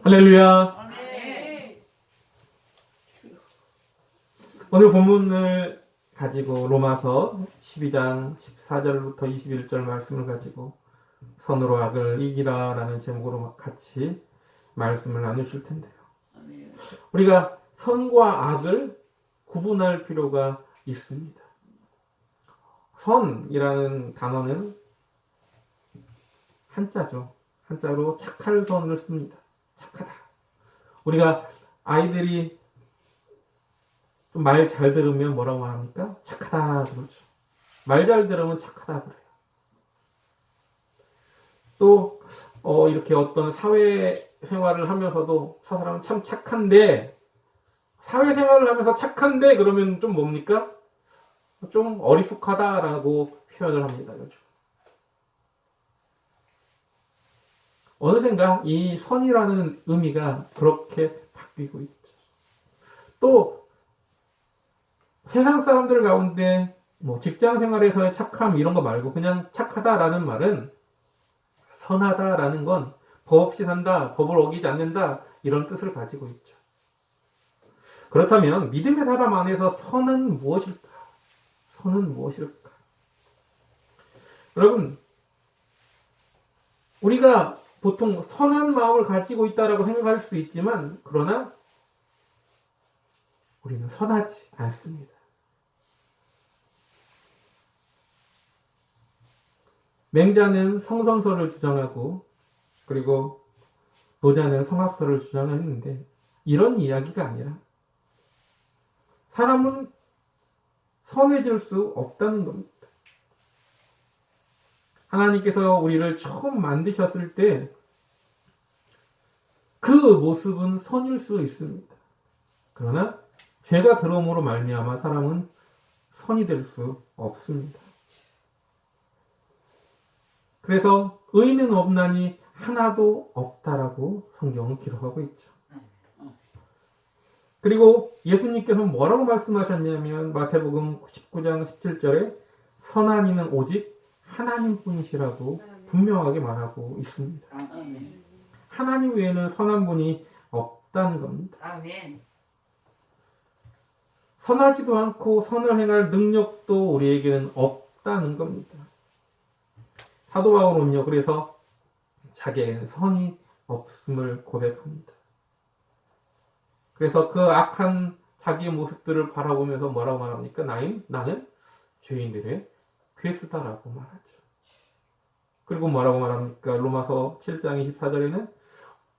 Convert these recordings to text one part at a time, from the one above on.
할렐루야. 아멘. 오늘 본문을 가지고 로마서 12장 14절부터 21절 말씀을 가지고 선으로 악을 이기라 라는 제목으로 같이 말씀을 나누실 텐데요. 아멘. 우리가 선과 악을 구분할 필요가 있습니다. 선이라는 단어는 한자죠. 한자로 착할 선을 씁니다. 착하다. 우리가 아이들이 좀 말 잘 들으면 뭐라고 말합니까? 착하다 그러죠. 말 잘 들으면 착하다 그래요. 또 이렇게 어떤 사회 생활을 하면서도 저 사람은 참 착한데, 사회 생활을 하면서 착한데 그러면 좀 뭡니까? 좀 어리숙하다라고 표현을 합니다. 그렇죠? 어느샌가 이 선이라는 의미가 그렇게 바뀌고 있죠. 또 세상 사람들 가운데 뭐 직장 생활에서의 착함 이런 거 말고 그냥 착하다라는 말은 선하다라는 건 법 없이 산다, 법을 어기지 않는다 이런 뜻을 가지고 있죠. 그렇다면 믿음의 사람 안에서 선은 무엇일까? 선은 무엇일까? 여러분, 우리가 보통 선한 마음을 가지고 있다라고 생각할 수 있지만 그러나 우리는 선하지 않습니다. 맹자는 성선설을 주장하고 그리고 노자는 성악설을 주장했는데 이런 이야기가 아니라 사람은 선해질 수 없다는 겁니다. 하나님께서 우리를 처음 만드셨을 때 그 모습은 선일 수 있습니다. 그러나 죄가 들어옴으로 말미암아 사람은 선이 될 수 없습니다. 그래서 의인은 없나니 하나도 없다라고 성경은 기록하고 있죠. 그리고 예수님께서는 뭐라고 말씀하셨냐면 마태복음 19장 17절에 선한 이는 오직 하나님뿐이시라고 분명하게 말하고 있습니다. 아멘. 하나님 외에는 선한 분이 없다는 겁니다. 아멘. 선하지도 않고 선을 행할 능력도 우리에게는 없다는 겁니다. 사도 바울은요, 그래서 자기에게는 선이 없음을 고백합니다. 그래서 그 악한 자기의 모습들을 바라보면서 뭐라고 말합니까? 나는 죄인들의 괴수다라고 말하죠. 그리고 뭐라고 말합니까? 로마서 7장 24절에는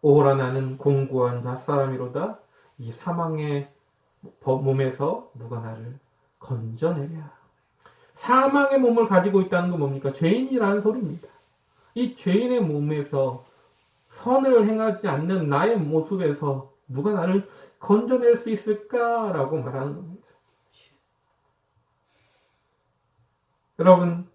오호라 나는 공고한 잣사람이로다. 이 사망의 몸에서 누가 나를 건져내랴. 사망의 몸을 가지고 있다는 건 뭡니까? 죄인이라는 소리입니다. 이 죄인의 몸에서 선을 행하지 않는 나의 모습에서 누가 나를 건져낼 수 있을까라고 말하는 겁니다. 여러분,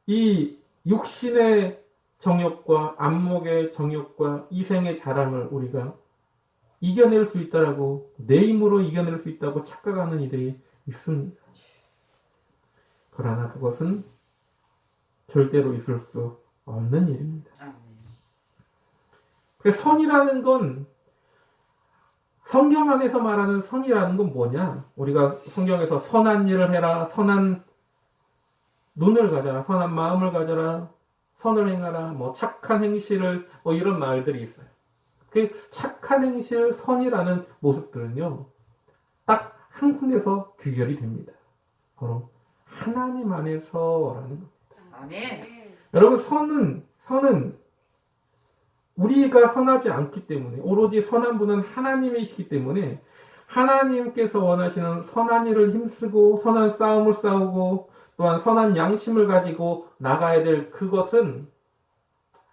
이 육신의 정욕과 안목의 정욕과 이생의 자랑을 우리가 이겨낼 수 있다라고, 내 힘으로 이겨낼 수 있다고 착각하는 이들이 있습니다. 그러나 그것은 절대로 있을 수 없는 일입니다. 그래서 선이라는 건, 성경 안에서 말하는 선이라는 건 뭐냐? 우리가 성경에서 선한 일을 해라, 선한 눈을 가져라, 선한 마음을 가져라, 선을 행하라, 뭐 착한 행실을, 뭐 이런 말들이 있어요. 그 착한 행실, 선이라는 모습들은요, 딱 한 군데서 귀결이 됩니다. 바로 하나님 안에서라는 겁니다. 아멘. 여러분, 선은 우리가 선하지 않기 때문에, 오로지 선한 분은 하나님이시기 때문에 하나님께서 원하시는 선한 일을 힘쓰고 선한 싸움을 싸우고 또한 선한 양심을 가지고 나가야 될 그것은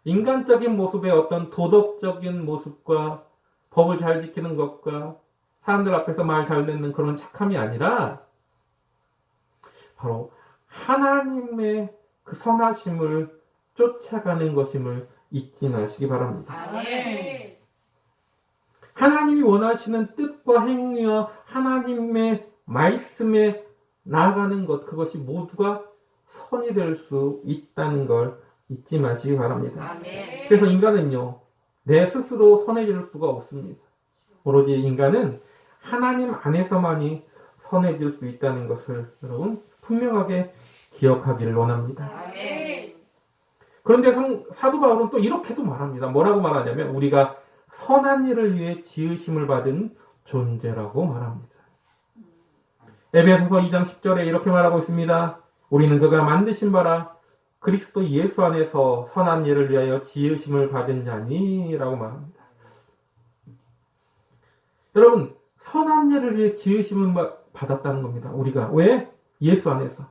인간적인 모습의 어떤 도덕적인 모습과 법을 잘 지키는 것과 사람들 앞에서 말 잘 듣는 그런 착함이 아니라 바로 하나님의 그 선하심을 쫓아가는 것임을 잊지 마시기 바랍니다. 아멘. 하나님이 원하시는 뜻과 행위와 하나님의 말씀에 나아가는 것, 그것이 모두가 선이 될 수 있다는 걸 잊지 마시기 바랍니다. 아멘. 그래서 인간은요, 내 스스로 선해질 수가 없습니다. 오로지 인간은 하나님 안에서만이 선해질 수 있다는 것을 여러분 분명하게 기억하기를 원합니다. 아멘. 그런데 사도 바울은 또 이렇게도 말합니다. 뭐라고 말하냐면 우리가 선한 일을 위해 지으심을 받은 존재라고 말합니다. 에베소서 2장 10절에 이렇게 말하고 있습니다. 우리는 그가 만드신 바라 그리스도 예수 안에서 선한 일을 위하여 지으심을 받은 자니라고 말합니다. 여러분, 선한 일을 위해 지으심을 받았다는 겁니다. 우리가. 왜? 예수 안에서.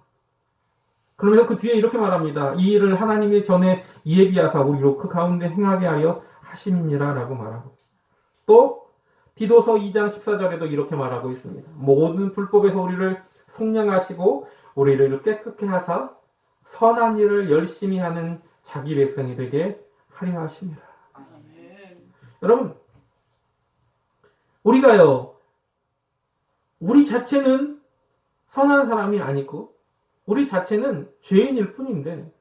그러면서 그 뒤에 이렇게 말합니다. 이 일을 하나님이 전에 예비하사 우리로 그 가운데 행하게 하여 하심이니라 라고 말하고. 또 디도서 2장 14절에도 이렇게 말하고 있습니다. 모든 불법에서 우리를 속량하시고 우리를 깨끗게 하사 선한 일을 열심히 하는 자기 백성이 되게 하려 하십니다. 아멘. 여러분, 우리가요, 우리 자체는 선한 사람이 아니고 우리 자체는 죄인일 뿐인데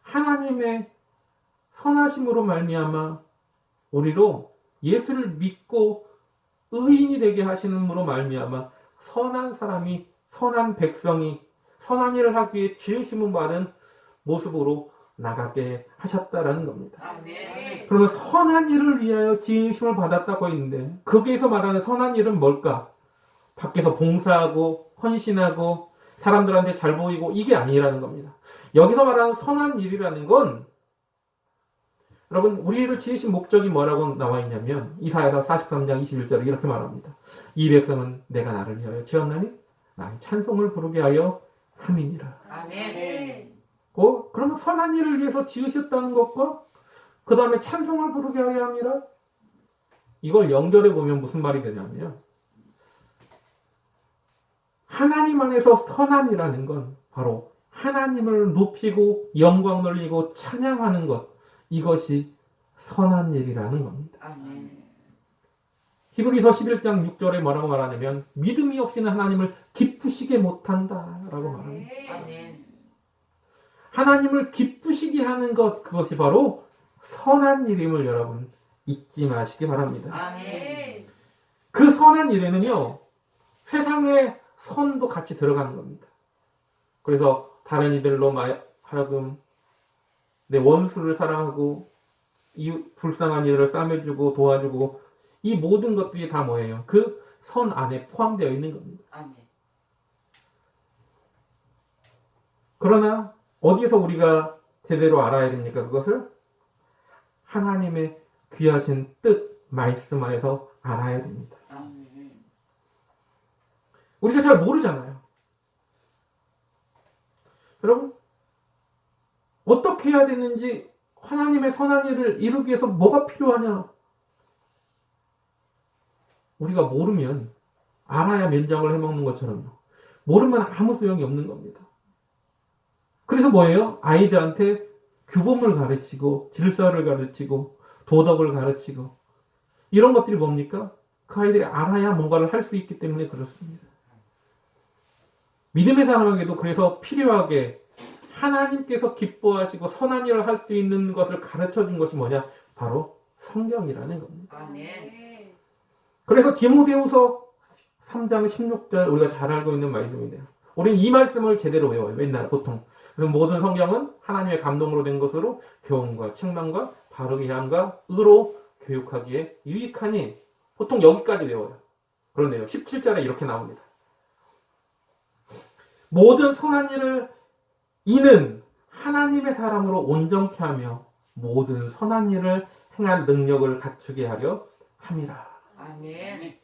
하나님의 선하심으로 말미암아 우리로 예수를 믿고 의인이 되게 하시는으로 말미암아 선한 사람이 선한 백성이 선한 일을 하기 위해 지으심을 받은 모습으로 나가게 하셨다라는 겁니다. 아멘. 그러면 선한 일을 위하여 지으심을 받았다고 했는데 거기에서 말하는 선한 일은 뭘까? 밖에서 봉사하고 헌신하고 사람들한테 잘 보이고 이게 아니라는 겁니다. 여기서 말하는 선한 일이라는 건 여러분 우리를 지으신 목적이 뭐라고 나와 있냐면 이사야서 43장 21절에 이렇게 말합니다. 이 백성은 내가 나를 위하여 지었나니 나의 찬송을 부르게 하여 함이니라. 아멘. 그러면 선한 일을 위해서 지으셨다는 것과 그 다음에 찬송을 부르게 하여 함이라. 이걸 연결해 보면 무슨 말이 되냐면요. 하나님 안에서 선함이라는 건 바로 하나님을 높이고 영광 돌리고 찬양하는 것. 이것이 선한 일이라는 겁니다. 아멘. 히브리서 11장 6절에 뭐라고 말하냐면 믿음이 없이는 하나님을 기쁘시게 못한다라고 말합니다. 아멘. 하나님을 기쁘시게 하는 것 그것이 바로 선한 일임을 여러분 잊지 마시기 바랍니다. 아멘. 그 선한 일에는요 세상의 선도 같이 들어가는 겁니다. 그래서 다른 이들로 하여금 내 원수를 사랑하고 이 불쌍한 이들을 싸매주고 도와주고 이 모든 것들이 다 뭐예요? 그 선 안에 포함되어 있는 겁니다. 아멘. 그러나 어디에서 우리가 제대로 알아야 됩니까? 그것을 하나님의 귀하신 뜻, 말씀 안에서 알아야 됩니다. 아멘. 우리가 잘 모르잖아요. 여러분, 어떻게 해야 되는지 하나님의 선한 일을 이루기 위해서 뭐가 필요하냐? 우리가 모르면 알아야 면장을 해먹는 것처럼요. 모르면 아무 소용이 없는 겁니다. 그래서 뭐예요? 아이들한테 규범을 가르치고 질서를 가르치고 도덕을 가르치고 이런 것들이 뭡니까? 그 아이들이 알아야 뭔가를 할 수 있기 때문에 그렇습니다. 믿음의 사람에게도 그래서 필요하게 하나님께서 기뻐하시고 선한 일을 할 수 있는 것을 가르쳐 준 것이 뭐냐? 바로 성경이라는 겁니다. 아멘. 그래서 디모데후서 3장 16절 우리가 잘 알고 있는 말씀인데요. 우리는 이 말씀을 제대로 외워요. 맨날 보통. 그럼 모든 성경은 하나님의 감동으로 된 것으로 교훈과 책망과 바르게 함과 의로 교육하기에 유익하니 보통 여기까지 외워요. 그런데요. 17절에 이렇게 나옵니다. 모든 선한 일을 이는 하나님의 사람으로 온전케 하며 모든 선한 일을 행할 능력을 갖추게 하려 함이라. 아멘.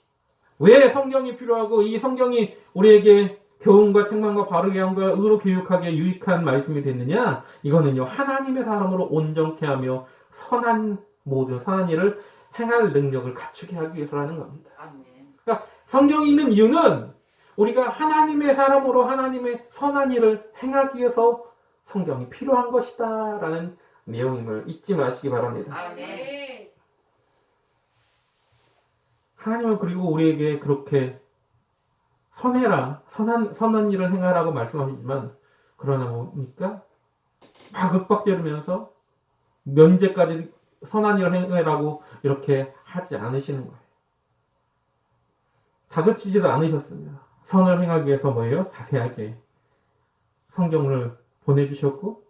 왜 성경이 필요하고 이 성경이 우리에게 교훈과 책망과 바르게 함과 의로 교육하기에 유익한 말씀이 됐느냐? 이거는요. 하나님의 사람으로 온전케 하며 모든 선한 일을 행할 능력을 갖추게 하기 위해서라는 겁니다. 아멘. 그러니까 성경이 있는 이유는 우리가 하나님의 사람으로 하나님의 선한 일을 행하기 위해서 성경이 필요한 것이다 라는 내용임을 잊지 마시기 바랍니다. 아멘. 하나님은 그리고 우리에게 그렇게 선해라, 선한 일을 행하라고 말씀하시지만 그러나 뭡니까? 막 윽박지르면서 면제까지 선한 일을 행하라고 이렇게 하지 않으시는 거예요. 다그치지도 않으셨습니다. 선을 행하기 위해서 뭐예요? 자세하게 성경을 보내주셨고,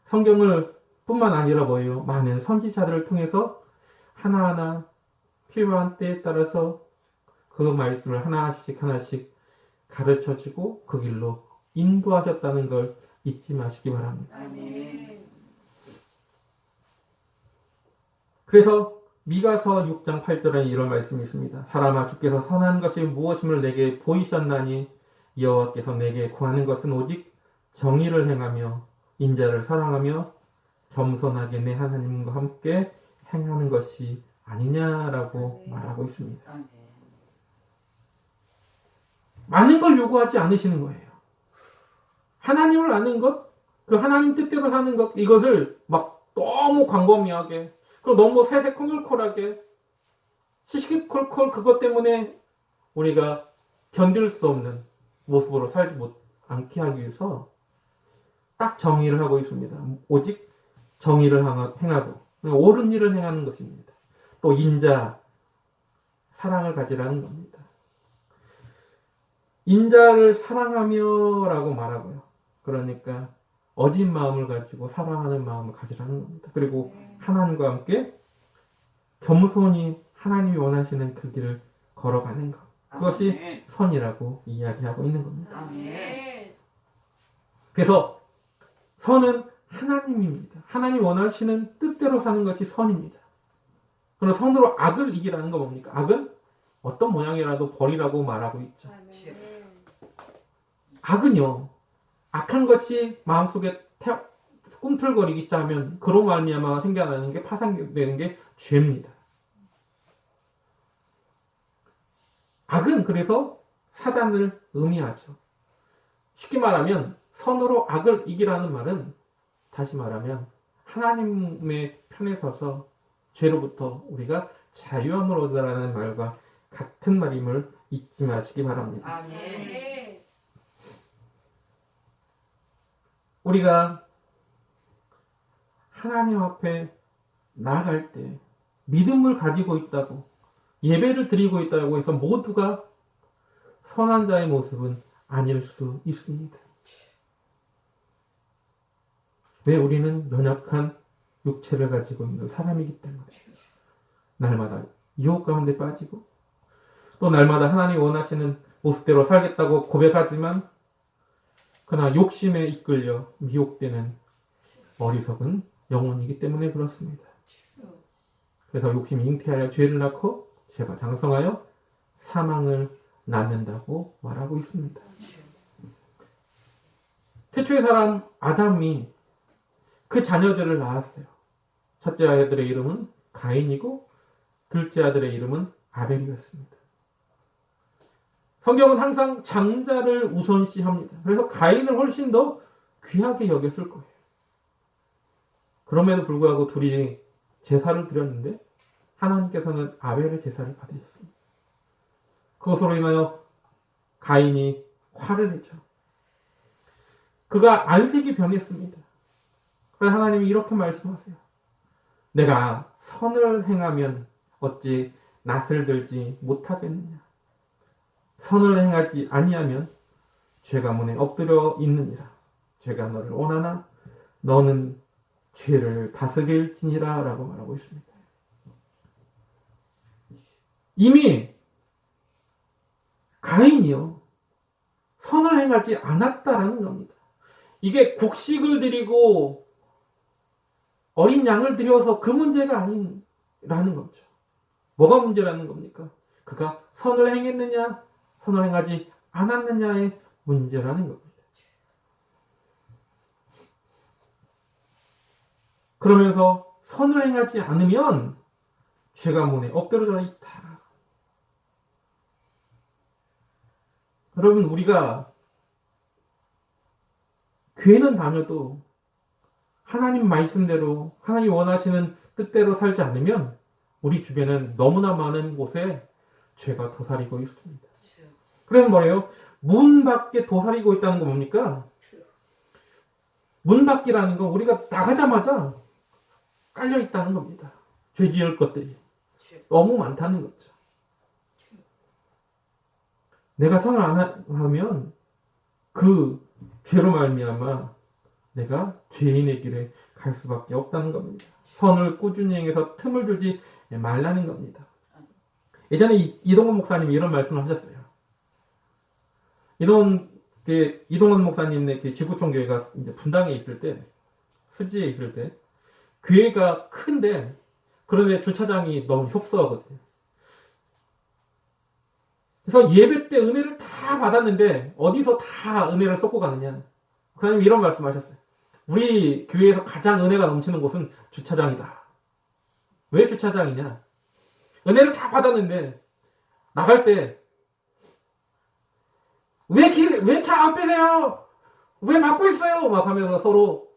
성경을 뿐만 아니라 뭐예요? 많은 선지자들을 통해서 하나하나 필요한 때에 따라서 그 말씀을 하나씩 하나씩 가르쳐주고 그 길로 인도하셨다는 걸 잊지 마시기 바랍니다. 아멘. 그래서 미가서 6장 8절에 이런 말씀이 있습니다. 사람아, 주께서 선한 것이 무엇임을 내게 보이셨나니 여호와께서 내게 구하는 것은 오직 정의를 행하며 인자를 사랑하며 겸손하게 내 하나님과 함께 행하는 것이 아니냐라고 말하고 있습니다. 아멘. 많은 걸 요구하지 않으시는 거예요. 하나님을 아는 것, 그 하나님 뜻대로 사는 것, 이것을 막 너무 광범위하게, 그리고 너무 새새콤콜콜하게, 시시콜콜 그것 때문에 우리가 견딜 수 없는 모습으로 살지 않게 하기 위해서 딱 정의를 하고 있습니다. 오직 정의를 행하고 옳은 일을 행하는 것입니다. 또 인자, 사랑을 가지라는 겁니다. 인자를 사랑하며 라고 말하고요. 그러니까 어진 마음을 가지고 사랑하는 마음을 가지라는 겁니다. 그리고 하나님과 함께 겸손히 하나님이 원하시는 그 길을 걸어가는 것. 그것이 아멘. 선이라고 이야기하고 있는 겁니다. 아멘. 그래서 선은 하나님입니다. 하나님 원하시는 뜻대로 사는 것이 선입니다. 그럼 선으로 악을 이기라는 거 뭡니까? 악은 어떤 모양이라도 버리라고 말하고 있죠. 아멘. 악은요, 악한 것이 마음속에 꿈틀거리기 시작하면 그로 말미암아 생겨나는 게 파생되는 게 죄입니다. 악은 그래서 사단을 의미하죠. 쉽게 말하면 선으로 악을 이기라는 말은 다시 말하면 하나님의 편에 서서 죄로부터 우리가 자유함을 얻으라는 말과 같은 말임을 잊지 마시기 바랍니다. 아멘. 우리가 하나님 앞에 나아갈 때 믿음을 가지고 있다고, 예배를 드리고 있다고 해서 모두가 선한 자의 모습은 아닐 수 있습니다. 왜? 우리는 연약한 육체를 가지고 있는 사람이기 때문에 날마다 유혹 가운데 빠지고 또 날마다 하나님 원하시는 모습대로 살겠다고 고백하지만 그러나 욕심에 이끌려 미혹되는 어리석은 영혼이기 때문에 그렇습니다. 그래서 욕심이 잉태하여 죄를 낳고 죄가 장성하여 사망을 낳는다고 말하고 있습니다. 태초의 사람 아담이 그 자녀들을 낳았어요. 첫째 아들의 이름은 가인이고 둘째 아들의 이름은 아벨이었습니다. 성경은 항상 장자를 우선시합니다. 그래서 가인을 훨씬 더 귀하게 여겼을 거예요. 그럼에도 불구하고 둘이 제사를 드렸는데 하나님께서는 아벨의 제사를 받으셨습니다. 그것으로 인하여 가인이 화를 내죠. 그가 안색이 변했습니다. 그래서 하나님이 이렇게 말씀하세요. 내가 선을 행하면 어찌 낯을 들지 못하겠느냐. 선을 행하지 아니하면 죄가 문에 엎드려 있느니라. 죄가 너를 원하나 너는 죄를 다스릴지니라 라고 말하고 있습니다. 이미 가인이요 선을 행하지 않았다라는 겁니다. 이게 곡식을 드리고 어린 양을 드려서 그 문제가 아니라는 거죠. 뭐가 문제라는 겁니까? 그가 선을 행했느냐 선을 행하지 않았느냐의 문제라는 겁니다. 그러면서 선을 행하지 않으면 죄가 문에 엎드려져 있다. 여러분, 우리가 교회는 다녀도 하나님 말씀대로 하나님 원하시는 뜻대로 살지 않으면 우리 주변은 너무나 많은 곳에 죄가 도사리고 있습니다. 그래서 뭐예요? 문 밖에 도사리고 있다는 거 뭡니까? 문 밖이라는 건 우리가 나가자마자 깔려 있다는 겁니다. 죄 지을 것들이 너무 많다는 거죠. 내가 선을 안 하면 그 죄로 말미암아 내가 죄인의 길에 갈 수밖에 없다는 겁니다. 선을 꾸준히 행해서 틈을 주지 말라는 겁니다. 예전에 이동원 목사님이 이런 말씀을 하셨어요. 이동원 목사님의 그 지구촌 교회가 이제 분당에 있을 때, 수지에 있을 때, 교회가 큰데, 그런데 주차장이 너무 협소하거든요. 그래서 예배 때 은혜를 다 받았는데, 어디서 다 은혜를 쏟고 가느냐. 목사님이 이런 말씀 하셨어요. 우리 교회에서 가장 은혜가 넘치는 곳은 주차장이다. 왜 주차장이냐? 은혜를 다 받았는데, 나갈 때, 왜 차 안 빼세요? 왜 막고 있어요? 막 하면서 서로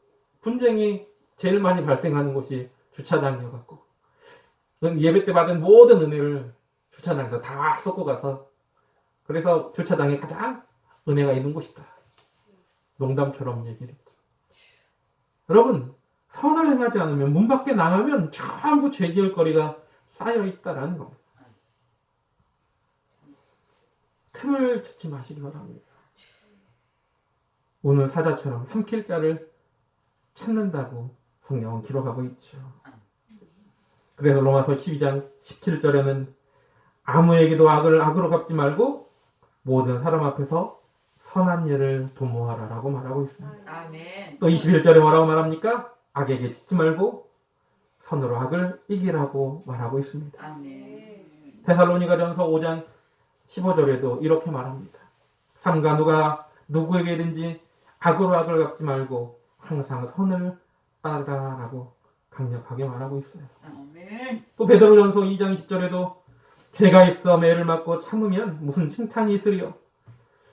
분쟁이 제일 많이 발생하는 곳이 주차장이어갖고. 예배 때 받은 모든 은혜를 주차장에서 다 쏟고 가서, 그래서 주차장에 가장 은혜가 있는 곳이다. 농담처럼 얘기를 했죠. 여러분, 선을 행하지 않으면 문 밖에 나가면 전부 죄 지을 거리가 쌓여 있다라는 겁니다. 틈을 주지 마시기 바랍니다. 오늘 사자처럼 삼킬 자를 찾는다고 성경은 기록하고 있죠. 그래서 로마서 12장 17절에는 아무에게도 악을 악으로 갚지 말고 모든 사람 앞에서 선한 일을 도모하라라고 말하고 있습니다. 아멘. 또 21절에 뭐라고 말합니까? 악에게 짓지 말고 선으로 악을 이기라고 말하고 있습니다. 아멘. 데살로니가전서 5장 15절에도 이렇게 말합니다. 삼가 누가 누구에게든지 악으로 악을 갚지 말고 항상 선을 따르라라고 강력하게 말하고 있어요. 아멘. 또 베드로전서 2장 20절에도 죄가 있어 매를 맞고 참으면 무슨 칭찬이 있으리요.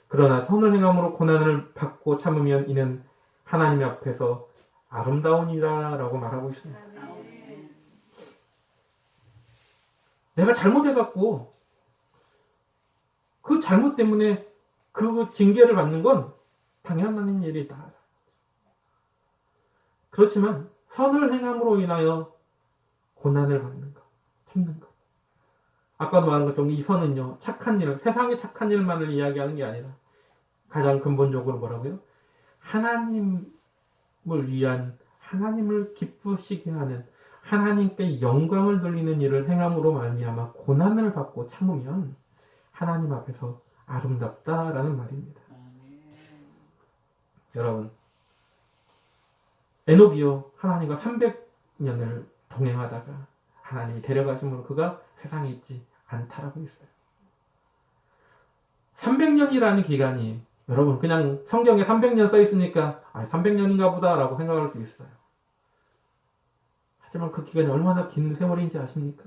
그러나 선을 행함으로 고난을 받고 참으면 이는 하나님 앞에서 아름다우니라 라고 말하고 있습니다. 아멘. 내가 잘못해갖고 그 잘못 때문에 그 징계를 받는 건 당연한 일이다. 그렇지만 선을 행함으로 인하여 고난을 받는 것, 참는 것. 아까도 말한 것처럼 이 선은요, 착한 일, 세상의 착한 일만을 이야기하는 게 아니라 가장 근본적으로 뭐라고요? 하나님을 위한, 하나님을 기쁘시게 하는, 하나님께 영광을 돌리는 일을 행함으로 말미암아 고난을 받고 참으면 하나님 앞에서 아름답다라는 말입니다. 여러분, 에녹이요, 하나님과 300년을 동행하다가 하나님이 데려가심으로 그가 세상에 있지 않다라고 했어요. 300년이라는 기간이 여러분 그냥 성경에 300년 써 있으니까 300년인가 보다라고 생각할 수 있어요. 하지만 그 기간이 얼마나 긴 세월인지 아십니까?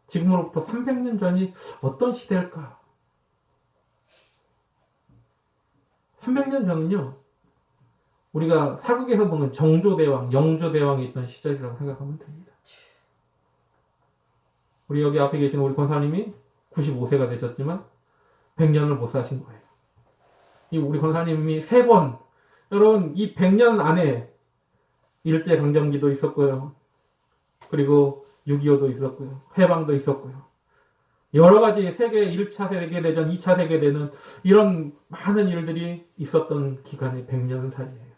지금으로부터 300년 전이 어떤 시대일까? 300년 전은요, 우리가 사극에서 보는 정조대왕, 영조대왕이 있던 시절이라고 생각하면 됩니다. 우리 여기 앞에 계신 우리 권사님이 95세가 되셨지만 100년을 못 사신 거예요. 이 우리 권사님이 3번, 여러분 이 100년 안에 일제강점기도 있었고요. 그리고 6.25도 있었고요. 해방도 있었고요. 여러 가지 세계 1차 세계대전, 2차 세계대전 이런 많은 일들이 있었던 기간이 100년 사이예요.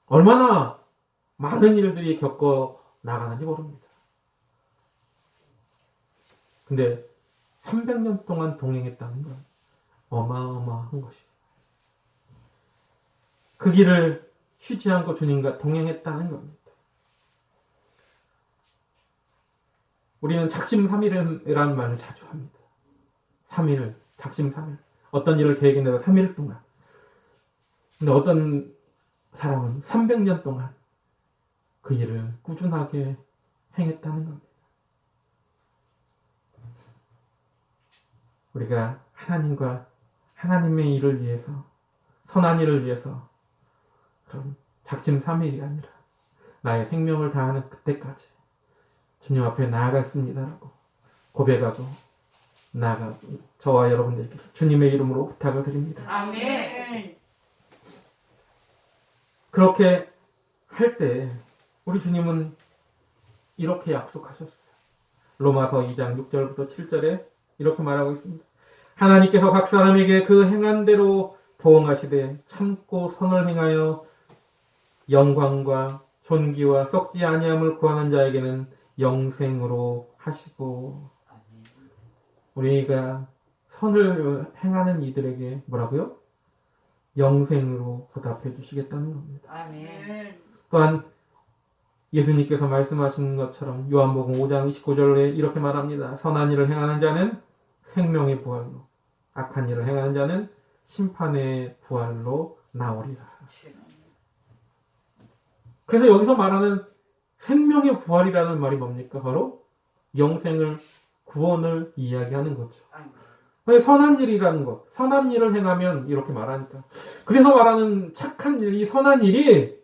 얼마나 많은 일들이 겪어 나가는지 모릅니다. 근데 300년 동안 동행했다는 건 어마어마한 것이에요. 그 길을 쉬지 않고 주님과 동행했다는 겁니다. 우리는 작심삼일이라는 말을 자주 합니다. 3일, 작심삼일. 어떤 일을 계획해내서 3일 동안. 근데 어떤 사람은 300년 동안 그 일을 꾸준하게 행했다는 겁니다. 우리가 하나님과 하나님의 일을 위해서, 선한 일을 위해서 그럼 작심삼일이 아니라 나의 생명을 다하는 그때까지 주님 앞에 나아갔습니다라고 고백하고 나아가고 저와 여러분들께 주님의 이름으로 부탁을 드립니다. 아멘. 그렇게 할 때 우리 주님은 이렇게 약속하셨어요. 로마서 2장 6절부터 7절에 이렇게 말하고 있습니다. 하나님께서 각 사람에게 그 행한 대로 보응하시되 참고 선을 행하여 영광과 존귀와 썩지 아니함을 구하는 자에게는 영생으로 하시고, 우리가 선을 행하는 이들에게 뭐라고요? 영생으로 보답해 주시겠다는 겁니다. 아멘. 또한 예수님께서 말씀하신 것처럼 요한복음 5장 29절에 이렇게 말합니다. 선한 일을 행하는 자는 생명의 부활로, 악한 일을 행하는 자는 심판의 부활로 나오리라. 그래서 여기서 말하는 생명의 부활이라는 말이 뭡니까? 바로 영생을, 구원을 이야기하는 거죠. 선한 일이라는 것, 선한 일을 행하면 이렇게 말하니까. 그래서 말하는 착한 일, 이 선한 일이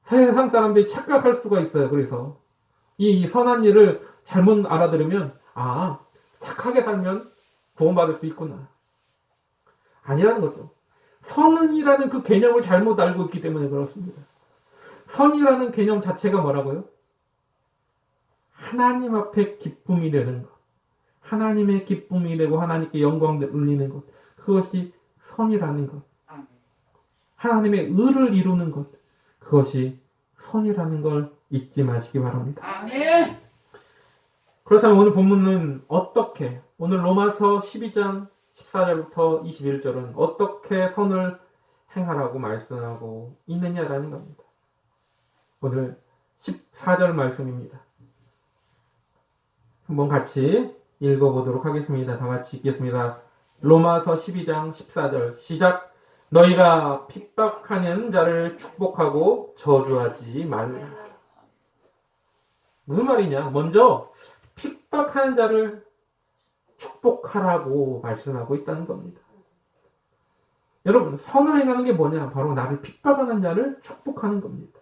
세상 사람들이 착각할 수가 있어요. 그래서 이 선한 일을 잘못 알아들으면, 아, 착하게 살면 구원받을 수 있구나. 아니라는 거죠. 선이라는 그 개념을 잘못 알고 있기 때문에 그렇습니다. 선이라는 개념 자체가 뭐라고요? 하나님 앞에 기쁨이 되는 것. 하나님의 기쁨이 되고 하나님께 영광 돌리는 것. 그것이 선이라는 것. 하나님의 의를 이루는 것. 그것이 선이라는 걸 잊지 마시기 바랍니다. 아멘. 그렇다면 오늘 본문은 어떻게, 오늘 로마서 12장 14절부터 21절은 어떻게 선을 행하라고 말씀하고 있느냐라는 겁니다. 오늘 14절 말씀입니다. 한번 같이 읽어보도록 하겠습니다. 다 같이 읽겠습니다. 로마서 12장 14절 시작. 너희가 핍박하는 자를 축복하고 저주하지 말라. 무슨 말이냐? 먼저 핍박하는 자를 축복하라고 말씀하고 있다는 겁니다. 여러분, 선을 행하는 게 뭐냐? 바로 나를 핍박하는 자를 축복하는 겁니다.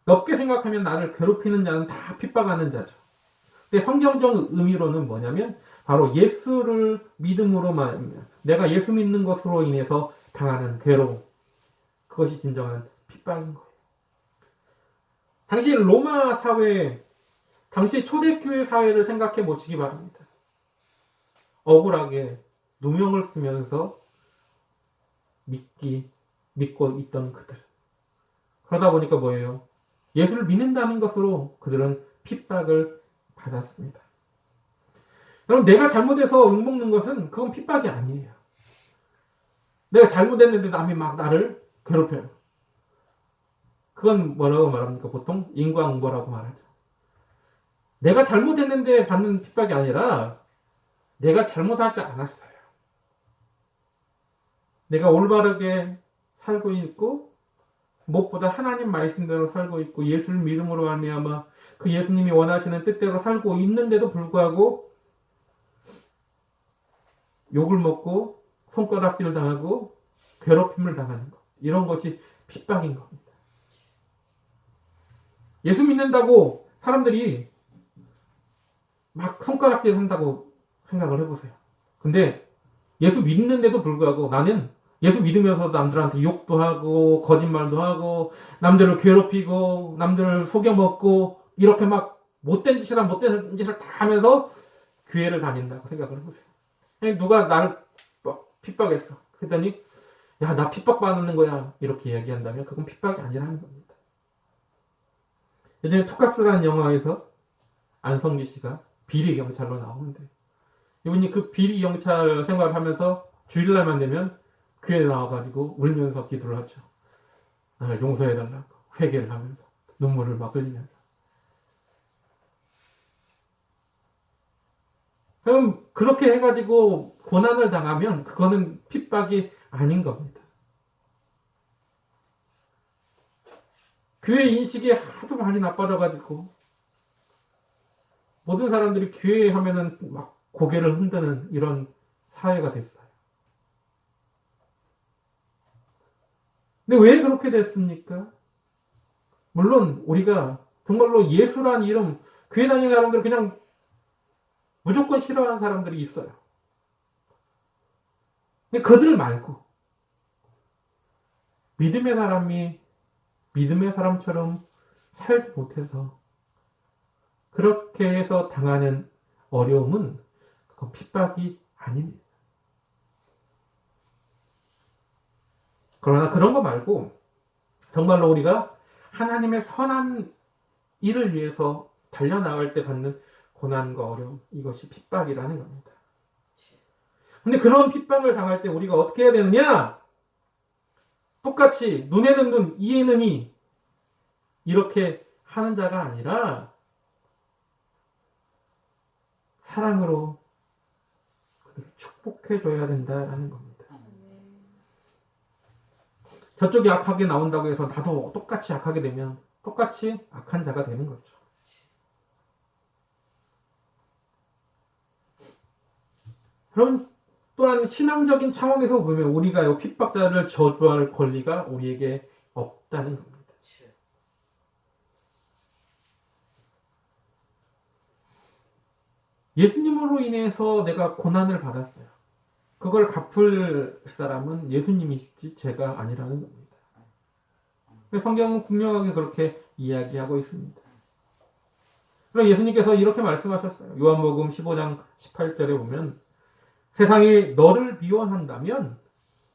넓게 생각하면 나를 괴롭히는 자는 다 핍박하는 자죠. 근데 성경적 의미로는 뭐냐면 바로 예수를 믿음으로만, 내가 예수 믿는 것으로 인해서 당하는 괴로움, 그것이 진정한 핍박인 거예요. 당시 로마 사회, 당시 초대교회 사회를 생각해 보시기 바랍니다. 억울하게 누명을 쓰면서 믿고 있던 그들. 그러다 보니까 뭐예요? 예수를 믿는다는 것으로 그들은 핍박을 받았습니다. 여러분, 내가 잘못해서 욕먹는 것은 그건 핍박이 아니에요. 내가 잘못했는데 남이 막 나를 괴롭혀요. 그건 뭐라고 말합니까? 보통 인과응보라고 말하죠. 내가 잘못했는데 받는 핍박이 아니라 내가 잘못하지 않았어요. 내가 올바르게 살고 있고 무엇보다 하나님 말씀대로 살고 있고 예수를 믿음으로 말미암아 그 예수님이 원하시는 뜻대로 살고 있는데도 불구하고 욕을 먹고 손가락질 당하고 괴롭힘을 당하는 것, 이런 것이 핍박인 겁니다. 예수 믿는다고 사람들이 막 손가락질 한다고 생각을 해보세요. 근데 예수 믿는데도 불구하고 나는 예수 믿으면서 남들한테 욕도 하고 거짓말도 하고 남들을 괴롭히고 남들을 속여먹고 이렇게 막 못된 짓을 다 하면서 교회를 다닌다고 생각을 해보세요. 누가 나를 핍박했어. 그랬더니 야, 나 핍박받는 거야 이렇게 이야기한다면 그건 핍박이 아니라는 겁니다. 예전에 투캅스라는 영화에서 안성기 씨가 비리 경찰로 나오는데 이분이 그 비리 경찰 생활을 하면서 주일날만 되면 교회에 나와가지고 울면서 기도를 하죠. 나를 용서해달라고 회개를 하면서 눈물을 막 흘리면서. 그럼 그렇게 해가지고 고난을 당하면 그거는 핍박이 아닌 겁니다. 교회 인식이 하도 많이 나빠져가지고 모든 사람들이 교회 하면은 막 고개를 흔드는 이런 사회가 됐어요. 근데 왜 그렇게 됐습니까? 물론 우리가 정말로 예수란 이름, 교회 다니는 사람들 그냥 무조건 싫어하는 사람들이 있어요. 근데 그들 말고 믿음의 사람이 믿음의 사람처럼 살지 못해서 그렇게 해서 당하는 어려움은 그건 핍박이 아닙니다. 그러나 그런 거 말고 정말로 우리가 하나님의 선한 일을 위해서 달려나갈 때 받는 고난과 어려움, 이것이 핍박이라는 겁니다. 근데 그런 핍박을 당할 때 우리가 어떻게 해야 되느냐? 똑같이 눈에는 눈, 이에는 이 이렇게 하는 자가 아니라 사랑으로 그들을 축복해줘야 된다라는 겁니다. 저쪽이 악하게 나온다고 해서 나도 똑같이 악하게 되면 똑같이 악한 자가 되는 거죠. 그럼 또한 신앙적인 차원에서 보면 우리가 이 핍박자를 저주할 권리가 우리에게 없다는 겁니다. 예수님으로 인해서 내가 고난을 받았어요. 그걸 갚을 사람은 예수님이시지 제가 아니라는 겁니다. 성경은 분명하게 그렇게 이야기하고 있습니다. 그럼 예수님께서 이렇게 말씀하셨어요. 요한복음 15장 18절에 보면 세상이 너를 미워한다면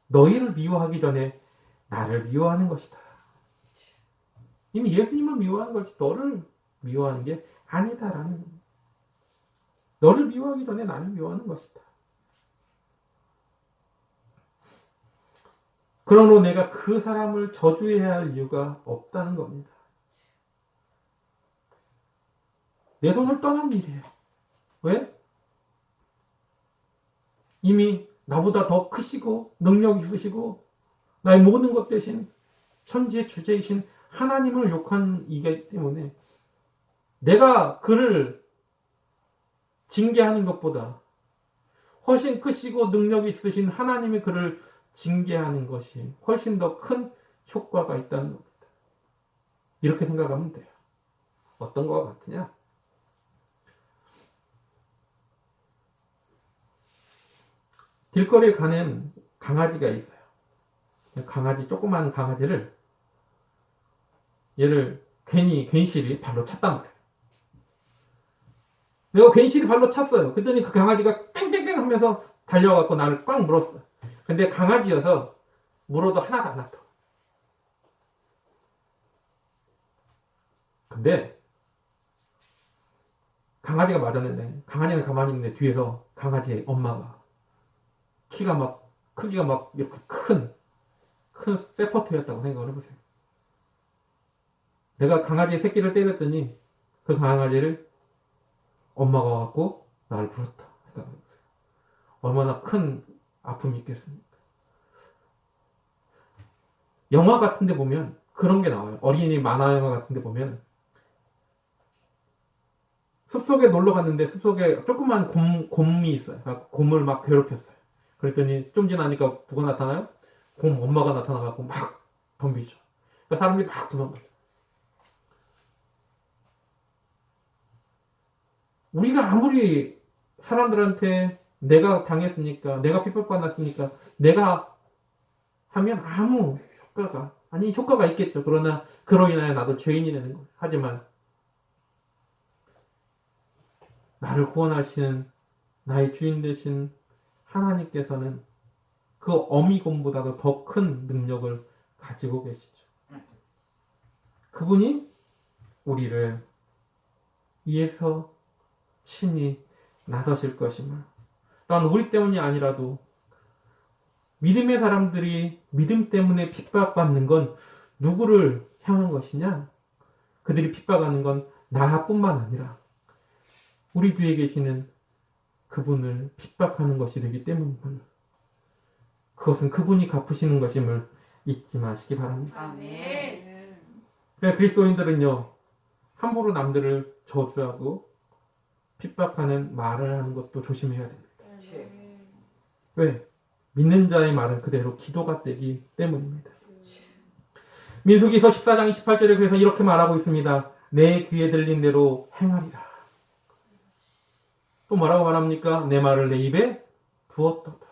너희를 미워하기 전에 나를 미워하는 것이다. 이미 예수님을 미워하는 것이 너를 미워하는 게 아니다라는 겁니다. 너를 미워하기 전에 나를 미워하는 것이다. 그러므로 내가 그 사람을 저주해야 할 이유가 없다는 겁니다. 내 손을 떠난 일이에요. 왜? 이미 나보다 더 크시고 능력 있으시고 나의 모든 것 대신 천지의 주제이신 하나님을 욕한 이기 때문에 내가 그를 징계하는 것보다 훨씬 크시고 능력 있으신 하나님이 그를 징계하는 것이 훨씬 더 큰 효과가 있다는 겁니다. 이렇게 생각하면 돼요. 어떤 거와 같으냐? 길거리에 가는 강아지가 있어요. 조그만 강아지를 얘를 괜시리 발로 찼단 말이에요. 내가 괜시리 발로 찼어요. 그랬더니 그 강아지가 뺑뺑뺑 하면서 달려와갖고 나를 꽉 물었어. 근데 강아지여서 물어도 하나도 안 아파. 근데 강아지가 맞았는데 강아지는 가만히 있는데 뒤에서 강아지의 엄마가 크기가 막 이렇게 큰 세퍼트였다고 생각을 해보세요. 내가 강아지의 새끼를 때렸더니 그 강아지를 엄마가 와갖고 나를 불었다. 생각해보세요. 얼마나 큰 아픔이 있겠습니까? 영화 같은 데 보면 그런 게 나와요. 어린이 만화 영화 같은 데 보면 숲속에 놀러 갔는데 숲속에 조그만 곰이 있어요. 곰을 막 괴롭혔어요. 그랬더니 좀 지나니까 누가 나타나요? 곰 엄마가 나타나갖고 막 덤비죠. 그러니까 사람들이 막 도망가요. 우리가 아무리 사람들한테 내가 당했으니까, 내가 핍박받았으니까, 내가 하면 아무 효과가 있겠죠. 그러나 그로 인하여 나도 죄인이 되는 거예요. 하지만 나를 구원하시는 나의 주인 되신 하나님께서는 그 어미곰보다도 더 큰 능력을 가지고 계시죠. 그분이 우리를 위해서 친히 나서실 것임을. 또한 우리 때문이 아니라도 믿음의 사람들이 믿음 때문에 핍박받는 건 누구를 향한 것이냐? 그들이 핍박하는 건 나뿐만 아니라 우리 뒤에 계시는 그분을 핍박하는 것이 되기 때문입니다. 그것은 그분이 갚으시는 것임을 잊지 마시기 바랍니다. 아멘. 그래, 그리스도인들은요, 함부로 남들을 저주하고 핍박하는 말을 하는 것도 조심해야 됩니다. 왜? 믿는 자의 말은 그대로 기도가 되기 때문입니다. 민수기서 14장 28절에 그래서 이렇게 말하고 있습니다. 내 귀에 들린 대로 행하리라. 또 뭐라고 말합니까? 내 말을 내 입에 두었도다.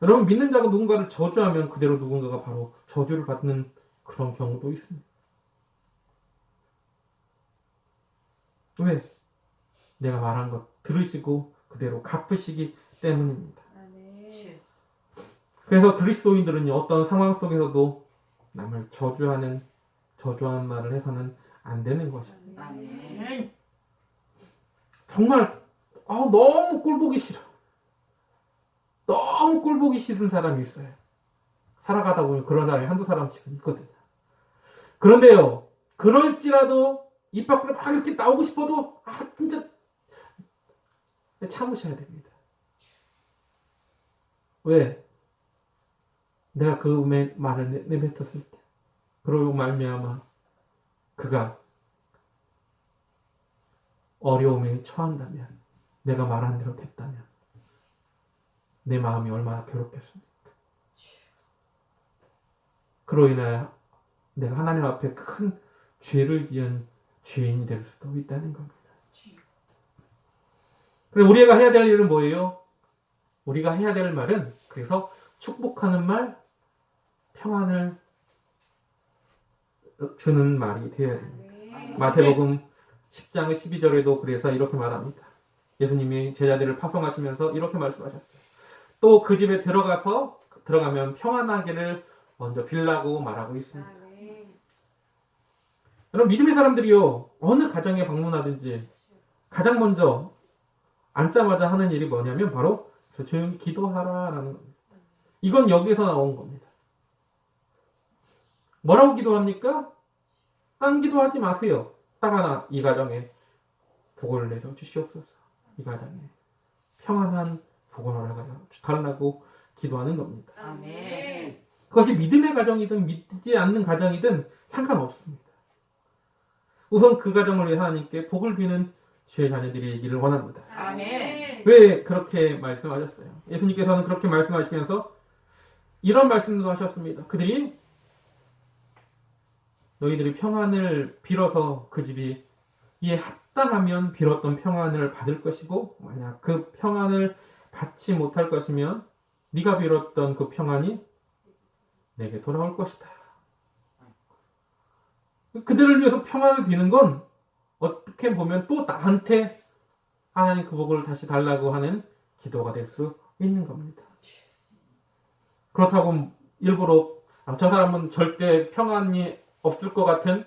여러분 믿는 자가 누군가를 저주하면 그대로 누군가가 바로 저주를 받는 그런 경우도 있습니다. 왜? 내가 말한 것 들으시고 그대로 갚으시기 때문입니다. 아멘. 그래서 그리스도인들은요, 어떤 상황 속에서도 남을 저주하는 말을 해서는 안 되는 것입니다. 아멘. 정말 너무 꼴보기 싫어. 너무 꼴보기 싫은 사람이 있어요. 살아가다 보면 그런 사람이 한두 사람씩은 있거든요. 그런데요, 그럴지라도 입 밖으로 막 이렇게 나오고 싶어도 진짜 참으셔야 됩니다. 왜? 내가 그 말을 내뱉었을 때, 그러고 말미암아 그가 어려움에 처한다면, 내가 말한 대로 됐다면 내 마음이 얼마나 괴롭겠습니까? 그로 인하여 내가 하나님 앞에 큰 죄를 지은 죄인이 될 수도 있다는 겁니다. 그리고 우리가 해야 될 일은 뭐예요? 우리가 해야 될 말은 그래서 축복하는 말, 평안을 주는 말이 되어야 됩니다. 마태복음 10장 12절에도 그래서 이렇게 말합니다. 예수님이 제자들을 파송하시면서 이렇게 말씀하셨어요. 또 그 집에 들어가면 평안하기를 먼저 빌라고 말하고 있습니다. 여러분 믿음의 사람들이요, 어느 가정에 방문하든지 가장 먼저 앉자마자 하는 일이 뭐냐면 바로 조용히 기도하라라는 겁니다. 이건 여기에서 나온 겁니다. 뭐라고 기도합니까? 딴 기도하지 마세요. 딱 하나, 이 가정에 복을 내려 주시옵소서. 이 가정에 평안한 복을 허락하여 달라고 기도하는 겁니다. 아멘. 그것이 믿음의 가정이든 믿지 않는 가정이든 상관없습니다. 우선 그 가정을 위해 하나님께 복을 비는 주의 자녀들이기를 원합니다. 아멘. 왜 그렇게 말씀하셨어요? 예수님께서는 그렇게 말씀하시면서 이런 말씀도 하셨습니다. 그들이 너희들이 평안을 빌어서 그 집이 이에 합당하면 빌었던 평안을 받을 것이고, 만약 그 평안을 받지 못할 것이면 네가 빌었던 그 평안이 내게 돌아올 것이다. 그들을 위해서 평안을 비는 건 어떻게 보면 또 나한테 하나님 그 복을 다시 달라고 하는 기도가 될 수 있는 겁니다. 그렇다고 일부러 저 사람은 절대 평안이 없을 것 같은,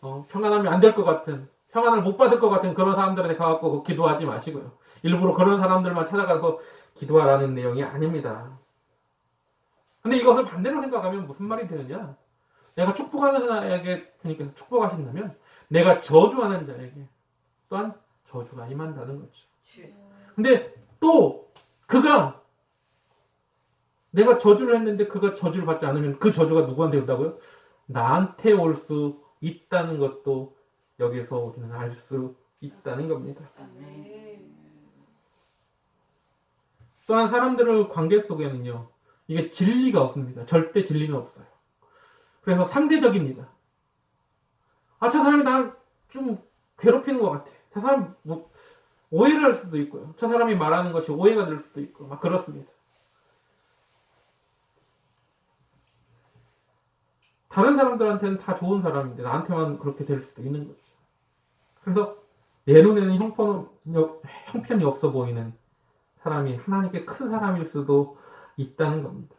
평안하면 안 될 것 같은, 평안을 못 받을 것 같은 그런 사람들한테 가갖고 기도하지 마시고요. 일부러 그런 사람들만 찾아가서 기도하라는 내용이 아닙니다. 근데 이것을 반대로 생각하면 무슨 말이 되느냐? 내가 축복하는 자에게 주님께서 축복하신다면 내가 저주하는 자에게 또한 저주가 임한다는 거죠. 근데 또 그가 내가 저주를 했는데 그가 저주를 받지 않으면 그 저주가 누구한테 온다고요? 나한테 올 수 있다는 것도 여기서 우리는 알 수 있다는 겁니다. 또한 사람들의 관계 속에는요, 이게 진리가 없습니다. 절대 진리는 없어요. 그래서 상대적입니다. 저 사람이 나 좀 괴롭히는 것 같아. 저 사람 뭐 오해를 할 수도 있고요. 저 사람이 말하는 것이 오해가 될 수도 있고 막 그렇습니다. 다른 사람들한테는 다 좋은 사람인데 나한테만 그렇게 될 수도 있는 거죠. 그래서 내 눈에는 형편이 없어 보이는 사람이 하나님께 큰 사람일 수도 있다는 겁니다.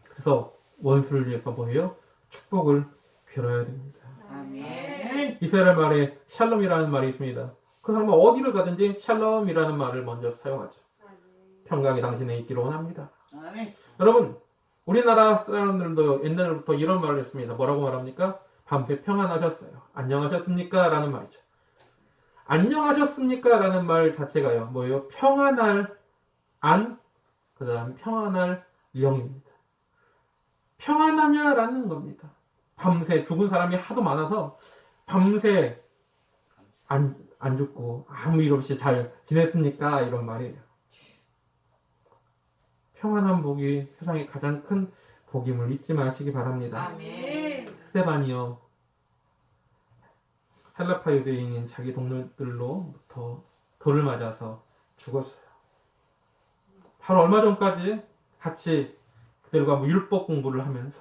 그래서 원수를 위해서 뭐예요? 축복을 빌어야 됩니다. 아멘. 이스라엘 말에 샬롬이라는 말이 있습니다. 그 사람은 어디를 가든지 샬롬이라는 말을 먼저 사용하죠. 평강이 당신에 있기를 원합니다. 아멘. 여러분, 우리나라 사람들도 옛날부터 이런 말을 했습니다. 뭐라고 말합니까? 밤새 평안하셨어요. 안녕하셨습니까? 라는 말이죠. 안녕하셨습니까? 라는 말 자체가요, 뭐예요? 평안할 그 다음 평안할 영입니다. 평안하냐라는 겁니다. 밤새 죽은 사람이 하도 많아서 밤새 안 죽고 아무 일 없이 잘 지냈습니까? 이런 말이에요. 평안한 복이 세상에 가장 큰 복임을 잊지 마시기 바랍니다. 아멘. 스테반이요, 헬라파 유대인인 자기 동료들로부터 돌을 맞아서 죽었어요. 바로 얼마 전까지 같이 그들과 뭐 율법 공부를 하면서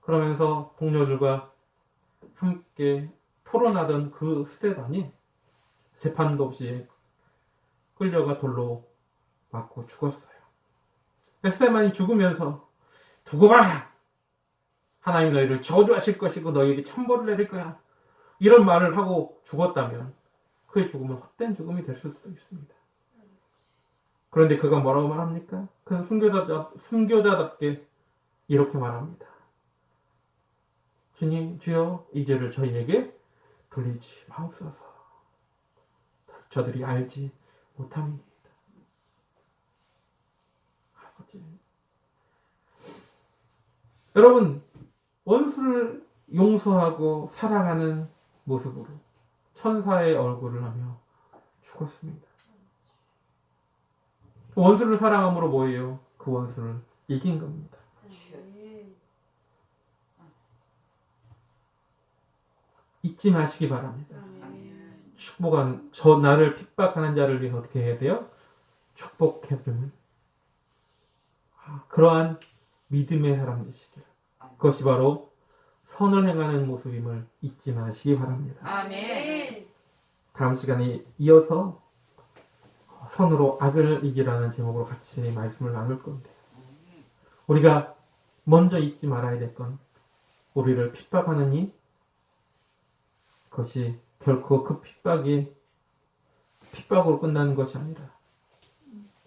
그러면서 동료들과 함께 토론하던 그 스테반이 재판도 없이 끌려가 돌로 맞고 죽었어요. 스테반이 죽으면서 두고 봐라! 하나님이 너희를 저주하실 것이고 너희에게 천벌을 내릴 거야. 이런 말을 하고 죽었다면 그의 죽음은 헛된 죽음이 됐을 수도 있습니다. 그런데 그가 뭐라고 말합니까? 그는 순교자답게 이렇게 말합니다. 주님, 주여, 이 죄를 저희에게 돌리지 마옵소서. 저들이 알지 못함입니다. 아버지. 여러분, 원수를 용서하고 사랑하는 모습으로 천사의 얼굴을 하며 죽었습니다. 원수를 사랑함으로 뭐예요? 그 원수를 이긴 겁니다. 잊지 마시기 바랍니다. 축복한 나를 핍박하는 자를 위해 어떻게 해야 돼요? 축복해주는 그러한 믿음의 사람 되시길. 그것이 바로 선을 행하는 모습임을 잊지 마시기 바랍니다. 아멘. 다음 시간에 이어서 선으로 악을 이기라는 제목으로 같이 말씀을 나눌 건데 우리가 먼저 잊지 말아야 될 건 우리를 핍박하는 이 그것이 결코 그 핍박으로 끝나는 것이 아니라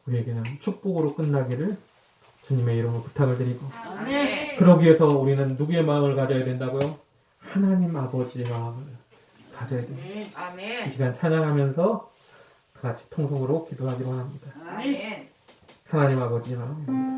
우리에게는 축복으로 끝나기를 주님의 이름으로 부탁을 드리고 아멘. 그러기 위해서 우리는 누구의 마음을 가져야 된다고요? 하나님 아버지의 마음을 가져야 됩니다. 이 아멘. 시간 찬양하면서 같이 통성으로 기도하기로 합니다. 아멘. 하나님 아버지의 마음입니다.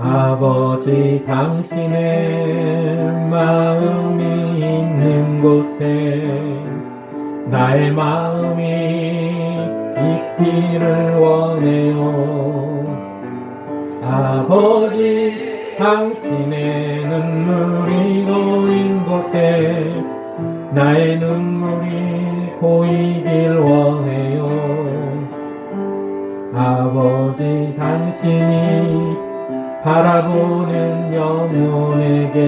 아버지 당신의 마음이 있는 곳에 나의 마음이 있기를 원해요. 아버지 당신의 눈물이 고인 곳에 나의 눈물이 고이길 원해요. 아버지 당신이 바라보는 영혼에게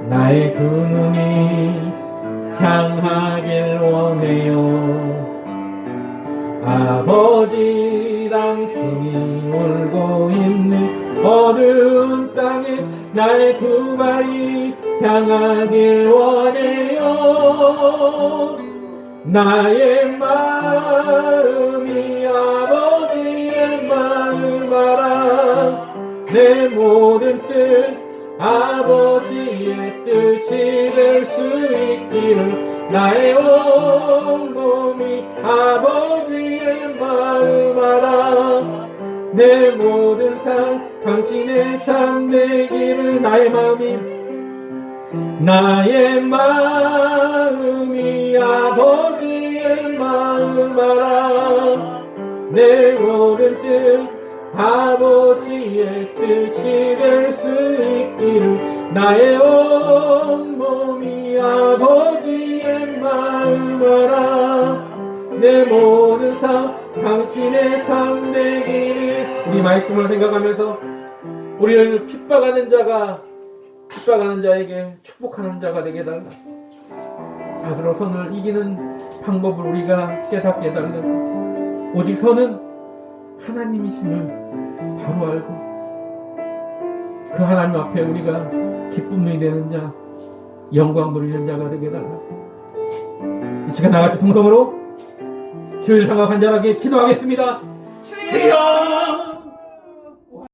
나의 그 눈이 향하길 원해요. 아버지 당신이 울고 있는 어두운 땅에 나의 두 발이 향하길 원해요. 나의 마음이 아버지의 마음 알아. 내 모든 뜻 아버지의 뜻이 될 수 있기를 나의 온 몸이 아버지의 마음 알아. 내 모든 삶 당신의 삶 되기를 나의 마음이 아버지의 마음 알아. 내 모든 뜻 아버지의 뜻이 될 수 있기를 나의 온 몸이 아버지의 마음 알아. 내 모든 삶 당신의 삶 되기를. 우리 말씀을 생각하면서 우리를 핍박하는 자에게 축복하는 자가 되게 해달라. 악으로 선을 이기는 방법을 우리가 깨닫게 해달라. 오직 선은 하나님이심을 바로 알고 그 하나님 앞에 우리가 기쁨이 되는 자, 영광 돌리는 자가 되게 해달라. 이 시간 나같이 통성으로 주일 향하 간절하게 기도하겠습니다. 주여